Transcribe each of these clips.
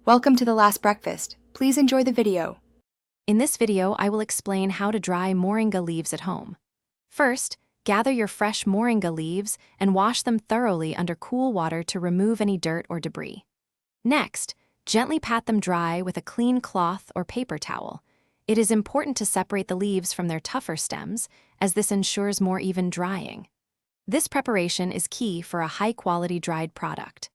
Welcome to The Last Breakfast. Please enjoy the video. In this video, I will explain how to dry moringa leaves at home. First, gather your fresh moringa leaves and wash them thoroughly under cool water to remove any dirt or debris. Next, gently pat them dry with a clean cloth or paper towel. It is important to separate the leaves from their tougher stems, as this ensures more even drying. This preparation is key for a high-quality dried product.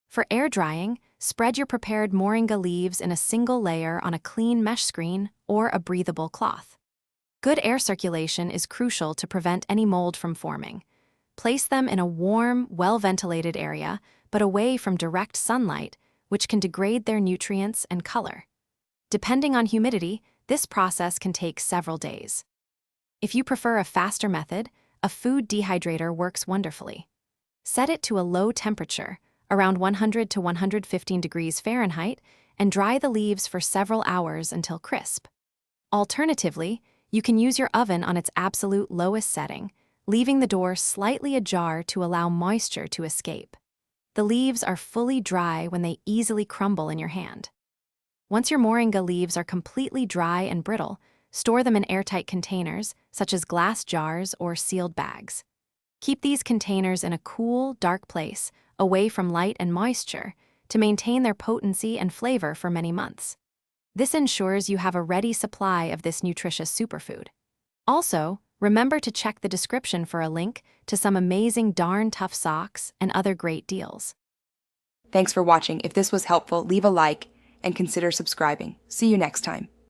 For air drying, spread your prepared moringa leaves in a single layer on a clean mesh screen or a breathable cloth. Good air circulation is crucial to prevent any mold from forming. Place them in a warm, well-ventilated area, but away from direct sunlight, which can degrade their nutrients and color. Depending on humidity, this process can take several days. If you prefer a faster method, a food dehydrator works wonderfully. Set it to a low temperature, around 100 to 115 degrees Fahrenheit, and dry the leaves for several hours until crisp. Alternatively, you can use your oven on its absolute lowest setting, leaving the door slightly ajar to allow moisture to escape. The leaves are fully dry when they easily crumble in your hand. Once your moringa leaves are completely dry and brittle, store them in airtight containers, such as glass jars or sealed bags. Keep these containers in a cool, dark place, away from light and moisture, to maintain their potency and flavor for many months. This ensures you have a ready supply of this nutritious superfood. Also, remember to check the description for a link to some amazing darn tough socks and other great deals. Thanks for watching. If this was helpful, leave a like and consider subscribing. See you next time.